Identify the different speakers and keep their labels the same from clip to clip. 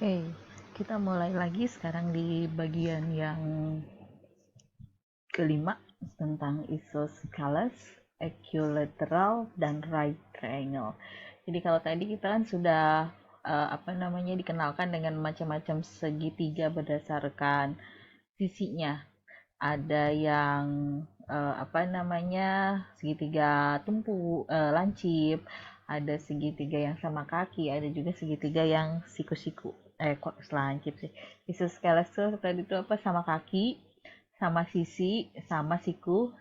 Speaker 1: Oke, kita mulai lagi sekarang di bagian yang kelima tentang isosceles, equilateral, dan right triangle. Jadi kalau tadi kita kan sudah dikenalkan dengan macam-macam segitiga berdasarkan sisinya. Ada yang segitiga lancip, ada segitiga yang sama kaki, ada juga segitiga yang siku-siku. Kok lancip sih? Isosceles tuh tadi itu apa, sama kaki, sama sisi, sama siku.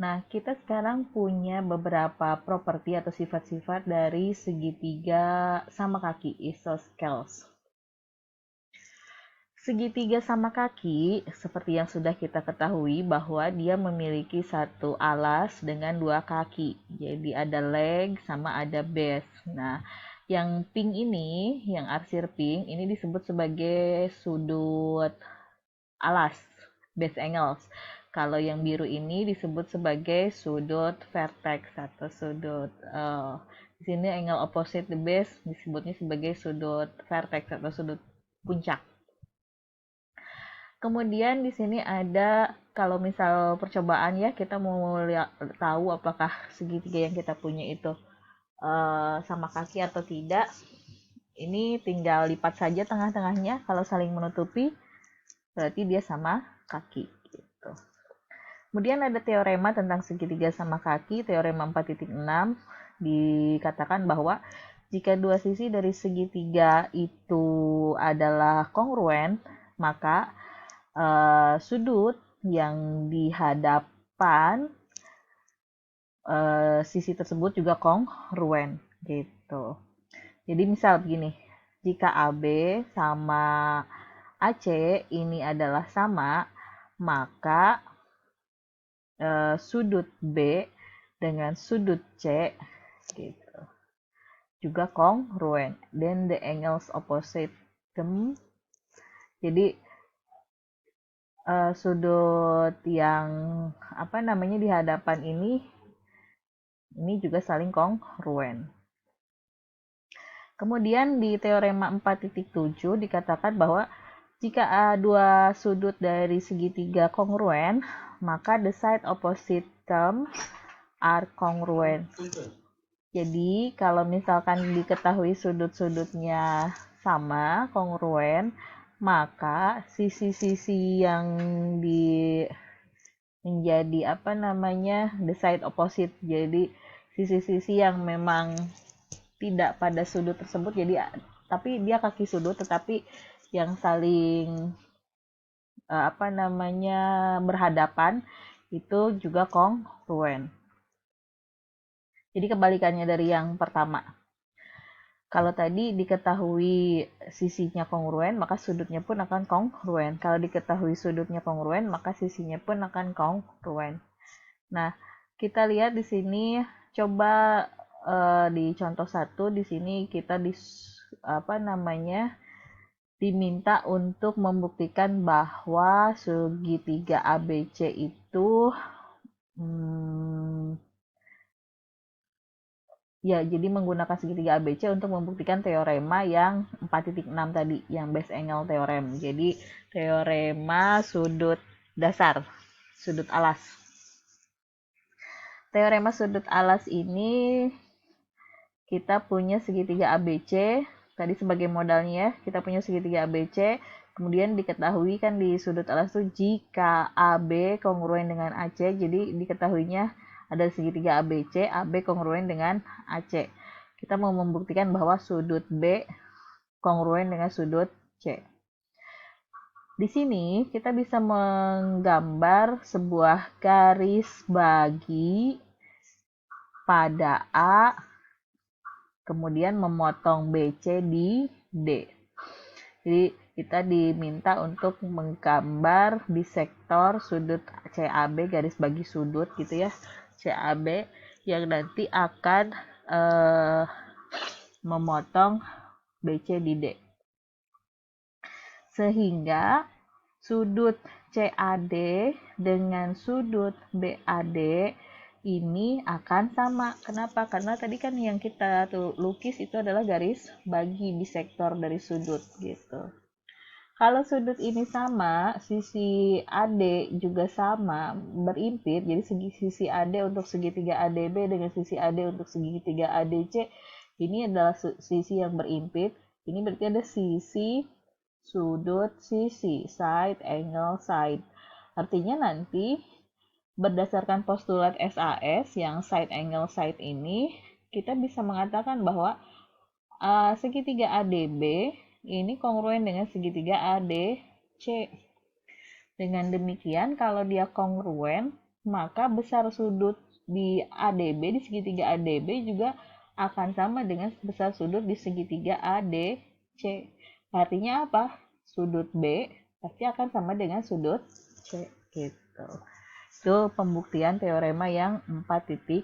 Speaker 1: Nah, kita sekarang punya beberapa properti atau sifat-sifat dari segitiga sama kaki, isosceles. Segitiga sama kaki, seperti yang sudah kita ketahui bahwa dia memiliki satu alas dengan dua kaki. Jadi ada leg sama ada base. Nah, yang pink ini, yang arsir pink, ini disebut sebagai sudut alas, base angles. Kalau yang biru ini disebut sebagai sudut vertex atau sudut di sini angle opposite the base disebutnya sebagai sudut vertex atau sudut puncak. Kemudian di sini ada, kalau misal percobaan ya, kita mau tahu apakah segitiga yang kita punya itu sama kaki atau tidak. Ini tinggal lipat saja tengah-tengahnya. Kalau saling menutupi, berarti dia sama kaki. Gitu. Kemudian ada teorema tentang segitiga sama kaki, teorema 4.6, dikatakan bahwa jika dua sisi dari segitiga itu adalah kongruen, maka sudut yang di hadapan sisi tersebut juga kongruen gitu. Jadi misal begini, jika AB sama AC ini adalah sama, maka sudut B dengan sudut C gitu juga kongruen. Then the angles opposite them. Jadi sudut yang di hadapan ini juga saling kongruen. Kemudian di teorema 4.7 dikatakan bahwa jika dua sudut dari segitiga kongruen, maka the side opposite them are congruent. Jadi kalau misalkan diketahui sudut-sudutnya sama, kongruen, maka sisi-sisi yang menjadi the side opposite. Jadi sisi-sisi yang memang tidak pada sudut tersebut, jadi tapi dia kaki sudut tetapi yang saling berhadapan itu juga kongruen. Jadi kebalikannya dari yang pertama. Kalau tadi diketahui sisinya kongruen, maka sudutnya pun akan kongruen. Kalau diketahui sudutnya kongruen, maka sisinya pun akan kongruen. Nah, kita lihat di sini, coba di contoh 1 di sini kita diminta untuk membuktikan bahwa segitiga ABC itu jadi menggunakan segitiga ABC untuk membuktikan teorema yang 4.6 tadi, yang base angle theorem. Jadi teorema sudut dasar, sudut alas. Teorema sudut alas ini kita punya segitiga ABC, tadi sebagai modalnya kita punya segitiga ABC, kemudian diketahui kan di sudut alas itu jika AB kongruen dengan AC, jadi diketahuinya ada segitiga ABC, AB kongruen dengan AC. Kita mau membuktikan bahwa sudut B kongruen dengan sudut C. Di sini kita bisa menggambar sebuah garis bagi pada A, kemudian memotong BC di D. Jadi kita diminta untuk menggambar bisektor sudut CAB, garis bagi sudut gitu ya, CAB yang nanti akan memotong BC di D. Sehingga sudut CAD dengan sudut BAD ini akan sama. Kenapa? Karena tadi kan yang kita tuh lukis itu adalah garis bagi bisektor dari sudut gitu. Kalau sudut ini sama, sisi AD juga sama, berimpit, jadi sisi AD untuk segitiga ADB dengan sisi AD untuk segitiga ADC, ini adalah sisi yang berimpit. Ini berarti ada sisi, sudut, sisi, side, angle, side. Artinya nanti berdasarkan postulat SAS yang side angle side ini, kita bisa mengatakan bahwa segitiga ADB ini kongruen dengan segitiga ADC. Dengan demikian, kalau dia kongruen, maka besar sudut di ADB, di segitiga ADB juga akan sama dengan besar sudut di segitiga ADC. Artinya apa? Sudut B pasti akan sama dengan sudut C. Gitu. Itu pembuktian teorema yang 4.6.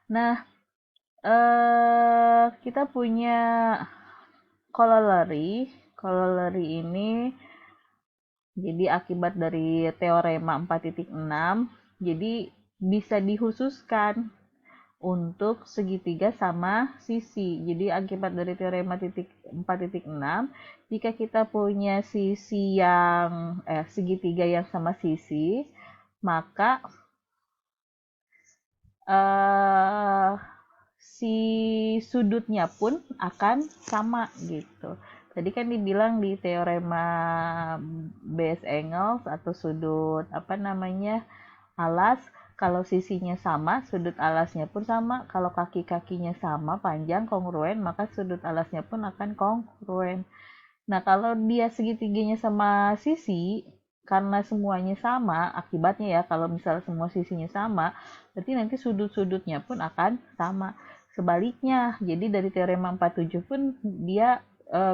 Speaker 1: Nah, kita punya corollary. Corollary ini jadi akibat dari teorema 4.6. Jadi bisa dikhususkan untuk segitiga sama sisi. Jadi akibat dari teorema 4.6, jika kita punya sisi yang segitiga yang sama sisi, maka si sudutnya pun akan sama gitu. Tadi kan dibilang di teorema base angles atau sudut alas, kalau sisinya sama, sudut alasnya pun sama. Kalau kaki-kakinya sama, panjang, kongruen, maka sudut alasnya pun akan kongruen. Nah, kalau dia segitiganya sama sisi, karena semuanya sama, akibatnya ya, kalau misalnya semua sisinya sama, berarti nanti sudut-sudutnya pun akan sama. Sebaliknya, jadi dari teorema 47 pun dia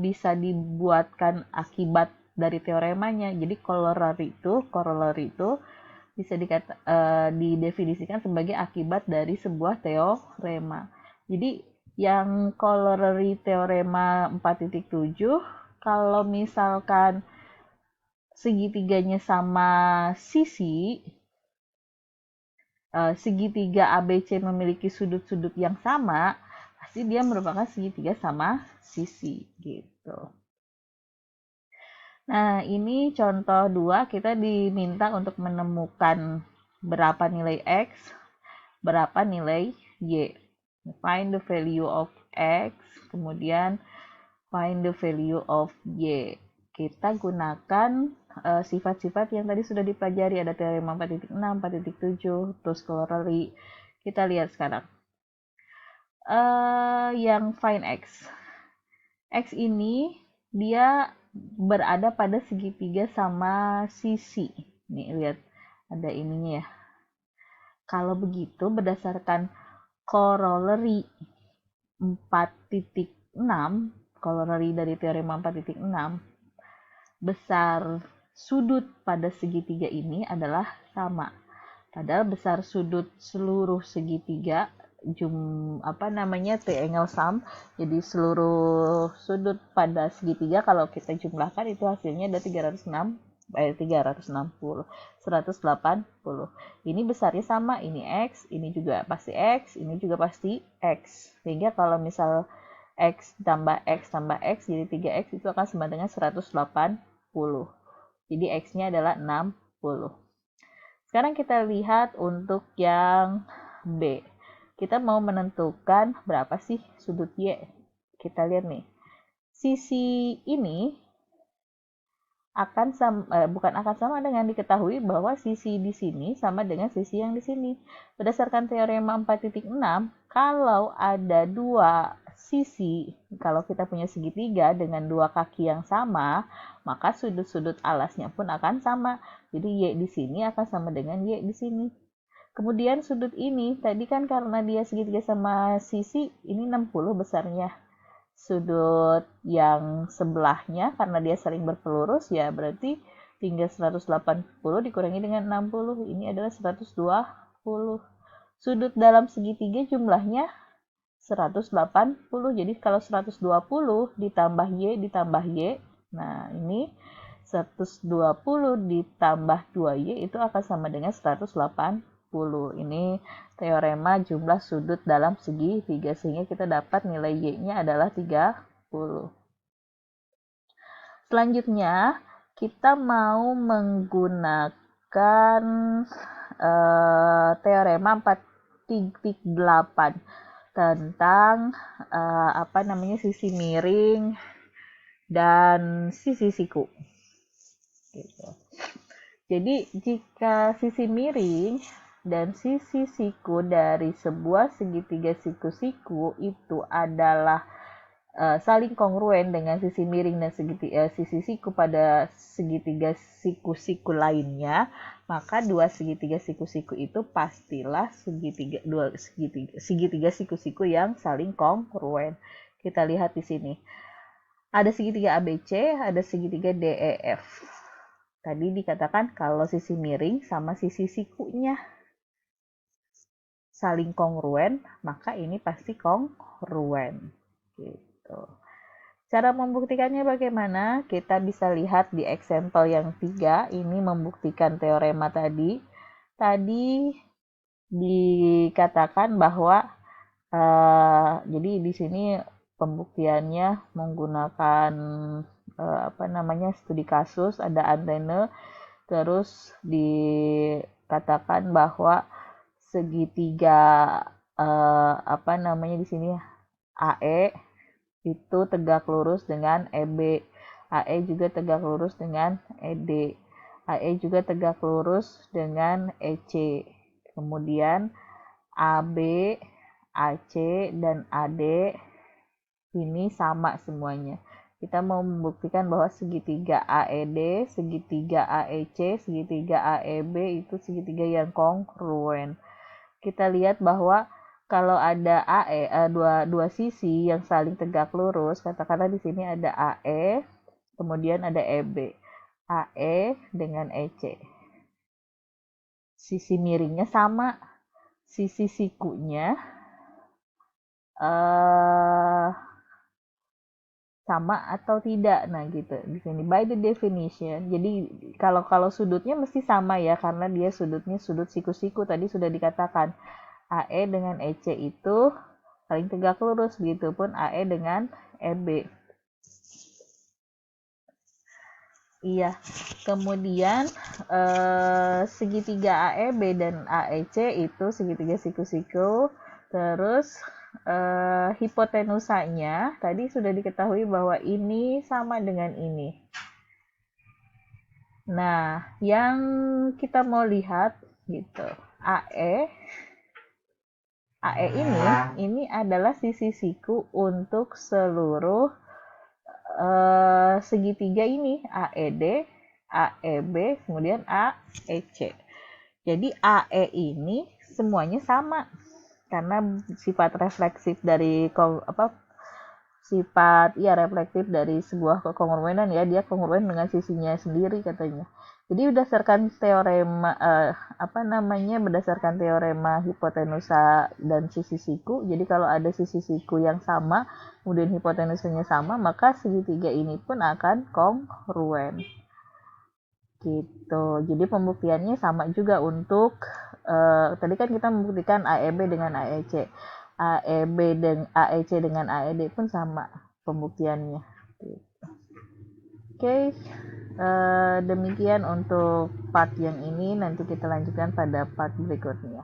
Speaker 1: bisa dibuatkan akibat dari teoremanya. Jadi corollary itu bisa didefinisikan sebagai akibat dari sebuah teorema. Jadi yang corollary teorema 4.7, kalau misalkan segitiganya sama sisi, segitiga ABC memiliki sudut-sudut yang sama, pasti dia merupakan segitiga sama sisi gitu. Nah, ini contoh 2, kita diminta untuk menemukan berapa nilai X, berapa nilai Y. Find the value of X, kemudian find the value of Y. Kita gunakan sifat-sifat yang tadi sudah dipelajari, ada teorema 4.6, 4.7, terus corollary. Kita lihat sekarang. Yang find X. X ini dia berada pada segitiga sama sisi. Nih, lihat. Ada ininya ya. Kalau begitu, berdasarkan corollary 4.6, corollary dari teorema 4.6, besar sudut pada segitiga ini adalah sama. Padahal besar sudut seluruh segitiga triangle sum, jadi seluruh sudut pada segitiga kalau kita jumlahkan itu hasilnya ada 360. Ini besarnya sama, ini X, ini juga pasti X, ini juga pasti X. Sehingga kalau misal X tambah X tambah X jadi 3X itu akan sama dengan 180. Jadi X-nya adalah 60. Sekarang kita lihat untuk yang B. Kita mau menentukan berapa sih sudut Y. Kita lihat nih. Sisi ini bukan akan sama dengan diketahui bahwa sisi di sini sama dengan sisi yang di sini. Berdasarkan teorema 4.6, kalau ada dua sisi, kalau kita punya segitiga dengan dua kaki yang sama, maka sudut-sudut alasnya pun akan sama. Jadi Y di sini akan sama dengan Y di sini. Kemudian sudut ini, tadi kan karena dia segitiga sama sisi, ini 60 besarnya. Sudut yang sebelahnya, karena dia saling berpelurus, ya berarti tinggal 180 dikurangi dengan 60, ini adalah 120. Sudut dalam segitiga jumlahnya 180, jadi kalau 120 ditambah Y, nah ini 120 ditambah 2Y itu akan sama dengan 180. Ini teorema jumlah sudut dalam segitiga, sehingga kita dapat nilai Y-nya adalah 30. Selanjutnya, kita mau menggunakan teorema 4.8 tentang sisi miring dan sisi siku. Gitu. Jadi jika sisi miring dan sisi siku dari sebuah segitiga siku-siku itu adalah saling kongruen dengan sisi miring dan sisi siku pada segitiga siku-siku lainnya, maka dua segitiga siku-siku itu pastilah segitiga siku-siku yang saling kongruen. Kita lihat di sini. Ada segitiga ABC, ada segitiga DEF. Tadi dikatakan kalau sisi miring sama sisi sikunya saling kongruen, maka ini pasti kongruen. Gitu. Cara membuktikannya bagaimana? Kita bisa lihat di example yang 3. Ini membuktikan teorema tadi. Tadi dikatakan bahwa jadi di sini pembuktiannya menggunakan studi kasus, ada antena, terus dikatakan bahwa segitiga di sini AE itu tegak lurus dengan EB, AE juga tegak lurus dengan ED, AE juga tegak lurus dengan EC. Kemudian AB, AC, dan AD ini sama semuanya. Kita mau membuktikan bahwa segitiga AED, segitiga AEC, segitiga AEB itu segitiga yang kongruen. Kita lihat bahwa kalau ada dua sisi yang saling tegak lurus, katakanlah di sini ada AE, kemudian ada EB. AE dengan EC. Sisi miringnya sama, sisi sikunya sama atau tidak. Nah, gitu. Di sini by the definition. Jadi kalau sudutnya mesti sama ya, karena dia sudutnya sudut siku-siku, tadi sudah dikatakan. AE dengan EC itu saling tegak lurus, begitupun AE dengan EB. Iya. Kemudian segitiga AEB dan AEC itu segitiga siku-siku. Terus hipotenusanya tadi sudah diketahui bahwa ini sama dengan ini. Nah, yang kita mau lihat gitu, AE ini adalah sisi siku untuk seluruh segitiga ini, AED, AEB, kemudian AEC. Jadi AE ini semuanya sama karena sifat refleksif dari reflektif dari sebuah kekongruenan ya, dia kongruen dengan sisinya sendiri katanya. Jadi berdasarkan teorema berdasarkan teorema hipotenusa dan sisi siku, jadi kalau ada sisi siku yang sama, kemudian hipotenusanya sama, maka segitiga ini pun akan kongruen. Gitu. Jadi pembuktiannya sama juga untuk tadi kan kita membuktikan AEB dengan AEC. AEB dan AEC dengan AED pun sama pembuktiannya. Gitu. Oke. Demikian untuk part yang ini, nanti kita lanjutkan pada part berikutnya.